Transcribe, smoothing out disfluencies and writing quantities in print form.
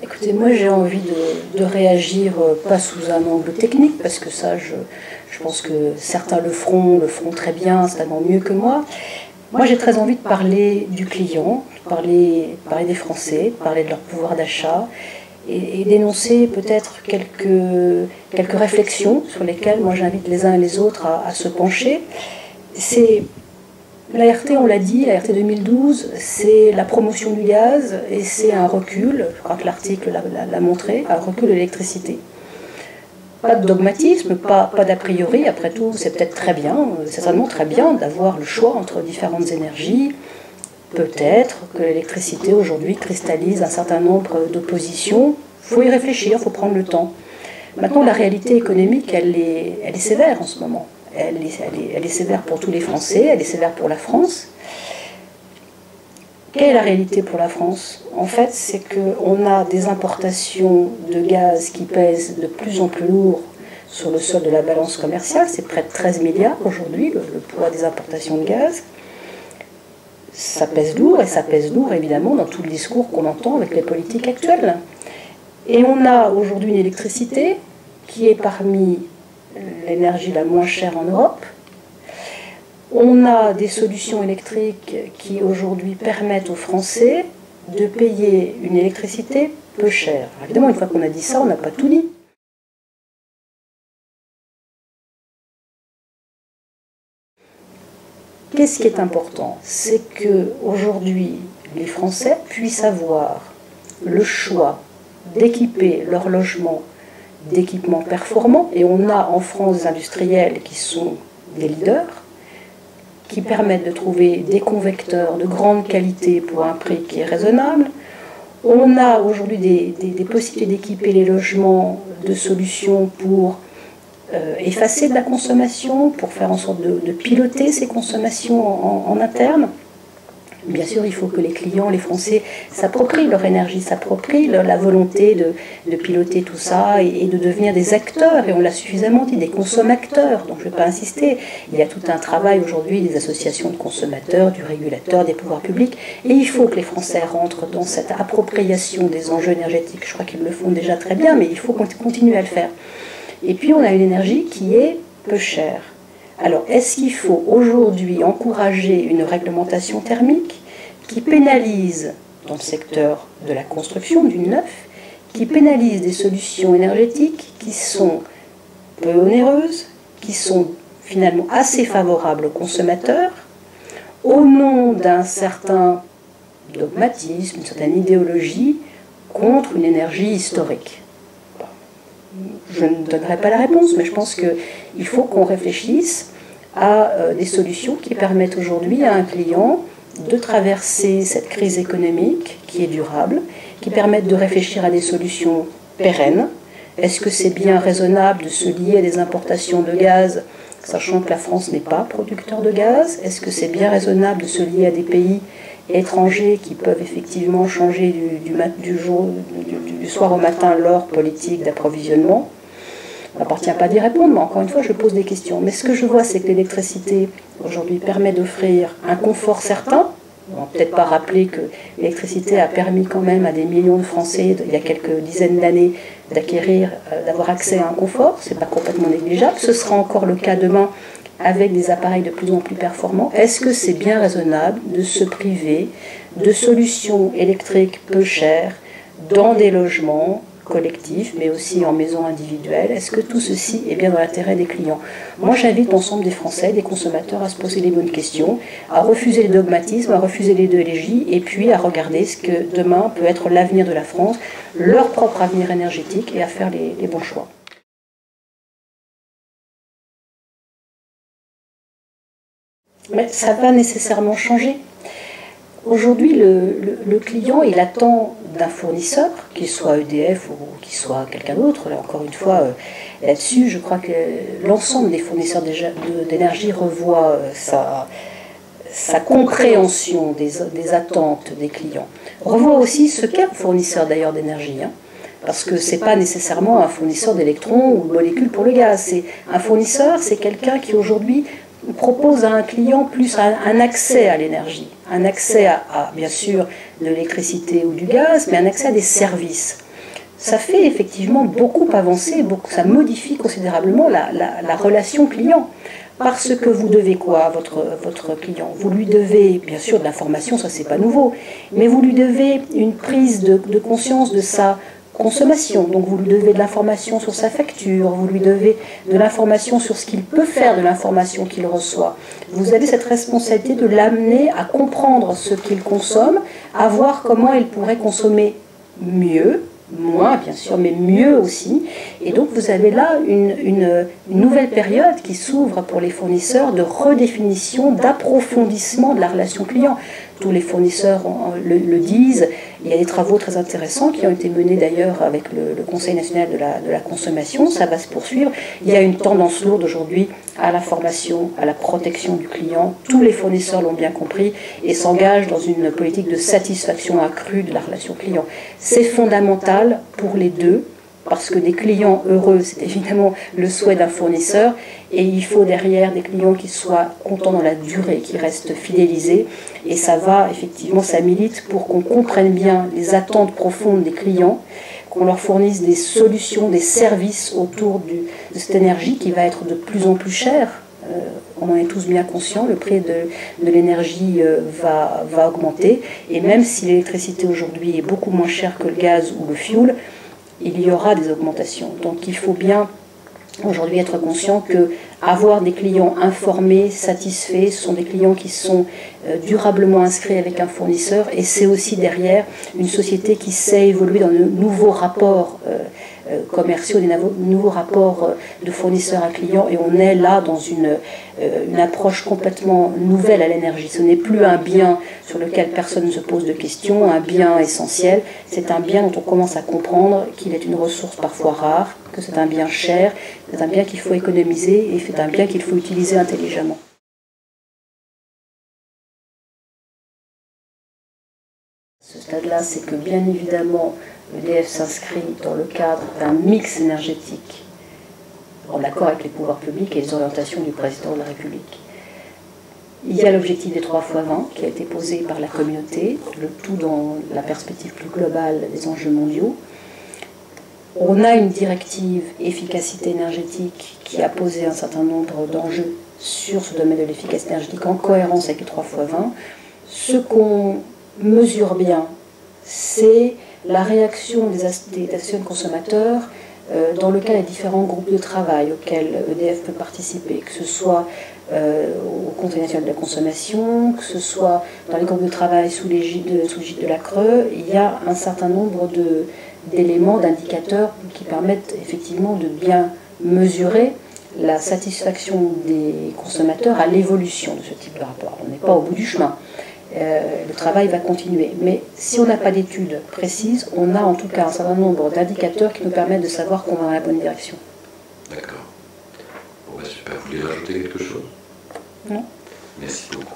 Écoutez, moi j'ai envie de réagir pas sous un angle technique, parce que ça, je pense que certains le feront très bien, certainement mieux que moi. Moi j'ai très envie de parler du client, de parler des Français, de parler de leur pouvoir d'achat, et d'énoncer peut-être quelques réflexions sur lesquelles moi j'invite les uns et les autres à se pencher. C'est l'ART, on l'a dit, l'ART 2012, c'est la promotion du gaz et c'est un recul, je crois que l'article l'a montré, un recul de l'électricité. Pas de dogmatisme, pas d'a priori, après tout c'est peut-être très bien, c'est certainement très bien d'avoir le choix entre différentes énergies. Peut-être que l'électricité aujourd'hui cristallise un certain nombre d'oppositions, il faut y réfléchir, il faut prendre le temps. Maintenant la réalité économique, elle est sévère en ce moment. Elle est sévère pour tous les Français, elle est sévère pour la France. Quelle est la réalité pour la France? En fait, c'est qu'on a des importations de gaz qui pèsent de plus en plus lourd sur le sol de la balance commerciale. C'est près de 13 milliards aujourd'hui, le poids des importations de gaz. Ça pèse lourd, et ça pèse lourd évidemment dans tout le discours qu'on entend avec les politiques actuelles. Et on a aujourd'hui une électricité qui est parmi l'énergie la moins chère en Europe. On a des solutions électriques qui aujourd'hui permettent aux Français de payer une électricité peu chère. Évidemment, une fois qu'on a dit ça, on n'a pas tout dit. Qu'est-ce qui est important? C'est qu'aujourd'hui, les Français puissent avoir le choix d'équiper leur logement d'équipements performants, et on a en France des industriels qui sont des leaders, qui permettent de trouver des convecteurs de grande qualité pour un prix qui est raisonnable. On a aujourd'hui des possibilités d'équiper les logements de solutions pour effacer de la consommation, pour faire en sorte de piloter ces consommations en interne. Bien sûr, il faut que les clients, les Français, s'approprient leur énergie, s'approprient la volonté de piloter tout ça et de devenir des acteurs. Et on l'a suffisamment dit, des consommateurs. Donc je ne vais pas insister. Il y a tout un travail aujourd'hui des associations de consommateurs, du régulateur, des pouvoirs publics. Et il faut que les Français rentrent dans cette appropriation des enjeux énergétiques. Je crois qu'ils le font déjà très bien, mais il faut continuer à le faire. Et puis on a une énergie qui est peu chère. Alors, est-ce qu'il faut aujourd'hui encourager une réglementation thermique qui pénalise, dans le secteur de la construction, du neuf, qui pénalise des solutions énergétiques qui sont peu onéreuses, qui sont finalement assez favorables aux consommateurs, au nom d'un certain dogmatisme, une certaine idéologie contre une énergie historique? Je ne donnerai pas la réponse, mais je pense qu'il faut qu'on réfléchisse à des solutions qui permettent aujourd'hui à un client de traverser cette crise économique qui est durable, qui permettent de réfléchir à des solutions pérennes. Est-ce que c'est bien raisonnable de se lier à des importations de gaz, sachant que la France n'est pas producteur de gaz? Est-ce que c'est bien raisonnable de se lier à des pays étrangers qui peuvent effectivement changer du soir au matin leur politique d'approvisionnement? Il n'appartient pas d'y répondre, mais encore une fois, je pose des questions. Mais ce que je vois, c'est que l'électricité, aujourd'hui, permet d'offrir un confort certain. On ne va peut-être pas rappeler que l'électricité a permis quand même à des millions de Français, il y a quelques dizaines d'années, d'avoir accès à un confort. Ce n'est pas complètement négligeable. Ce sera encore le cas demain avec des appareils de plus en plus performants. Est-ce que c'est bien raisonnable de se priver de solutions électriques peu chères dans des logements collectifs, mais aussi en maison individuelle? Est-ce que tout ceci est bien dans l'intérêt des clients? Moi, j'invite l'ensemble des Français, des consommateurs, à se poser les bonnes questions, à refuser le dogmatisme, à refuser l'idéologie, et puis à regarder ce que demain peut être l'avenir de la France, leur propre avenir énergétique, et à faire les bons choix. Mais ça va nécessairement changer. Aujourd'hui, le client, il attend d'un fournisseur, qu'il soit EDF ou qu'il soit quelqu'un d'autre. Là, encore une fois, là-dessus, je crois que l'ensemble des fournisseurs d'énergie revoit sa compréhension des attentes des clients. Revoit aussi ce qu'est un fournisseur d'ailleurs d'énergie, parce que ce n'est pas nécessairement un fournisseur d'électrons ou de molécules pour le gaz. Un fournisseur, c'est quelqu'un qui aujourd'hui propose à un client plus un accès à l'énergie, un accès bien sûr, de l'électricité ou du gaz, mais un accès à des services. Ça fait effectivement beaucoup avancer, ça modifie considérablement la relation client. Parce que vous devez quoi à votre client? Vous lui devez, bien sûr, de l'information, ça c'est pas nouveau, mais vous lui devez une prise de conscience de sa consommation. Donc vous lui devez de l'information sur sa facture, vous lui devez de l'information sur ce qu'il peut faire de l'information qu'il reçoit. Vous avez cette responsabilité de l'amener à comprendre ce qu'il consomme, à voir comment il pourrait consommer mieux, moins bien sûr, mais mieux aussi. Et donc vous avez là une nouvelle période qui s'ouvre pour les fournisseurs de redéfinition, d'approfondissement de la relation client. Tous les fournisseurs le disent. Il y a des travaux très intéressants qui ont été menés d'ailleurs avec le Conseil national de la consommation. Ça va se poursuivre. Il y a une tendance lourde aujourd'hui à l'information, à la protection du client. Tous les fournisseurs l'ont bien compris et s'engagent dans une politique de satisfaction accrue de la relation client. C'est fondamental pour les deux, parce que des clients heureux, c'est évidemment le souhait d'un fournisseur, et il faut derrière des clients qui soient contents dans la durée, qui restent fidélisés, et ça va, effectivement, ça milite pour qu'on comprenne bien les attentes profondes des clients, qu'on leur fournisse des solutions, des services autour de cette énergie qui va être de plus en plus chère. On en est tous bien conscients, le prix de l'énergie va augmenter, et même si l'électricité aujourd'hui est beaucoup moins chère que le gaz ou le fioul, il y aura des augmentations. Donc il faut bien aujourd'hui être conscient que avoir des clients informés, satisfaits, ce sont des clients qui sont durablement inscrits avec un fournisseur, et c'est aussi derrière une société qui sait évoluer dans de nouveaux rapports commerciaux, des nouveaux rapports de fournisseurs à clients, et on est là dans une approche complètement nouvelle à l'énergie. Ce n'est plus un bien sur lequel personne ne se pose de questions, un bien essentiel, c'est un bien dont on commence à comprendre qu'il est une ressource parfois rare, que c'est un bien cher, c'est un bien qu'il faut économiser et c'est un bien qu'il faut utiliser intelligemment. Ce stade-là, c'est que bien évidemment, EDF s'inscrit dans le cadre d'un mix énergétique en accord avec les pouvoirs publics et les orientations du président de la République. Il y a l'objectif des 3 x 20 qui a été posé par la communauté, le tout dans la perspective plus globale des enjeux mondiaux. On a une directive efficacité énergétique qui a posé un certain nombre d'enjeux sur ce domaine de l'efficacité énergétique en cohérence avec les 3 x 20. Ce qu'on mesure bien, c'est la réaction des associations de consommateurs dans le cas des différents groupes de travail auxquels EDF peut participer, que ce soit au Conseil national de la consommation, que ce soit dans les groupes de travail sous l'égide de la CRE. Il y a un certain nombre d'éléments, d'indicateurs qui permettent effectivement de bien mesurer la satisfaction des consommateurs à l'évolution de ce type de rapport. On n'est pas au bout du chemin. Le travail va continuer. Mais si on n'a pas d'études précises, on a en tout cas un certain nombre d'indicateurs qui nous permettent de savoir qu'on va dans la bonne direction. D'accord. Bon, bah super. Vous voulez rajouter quelque chose? Non. Merci beaucoup.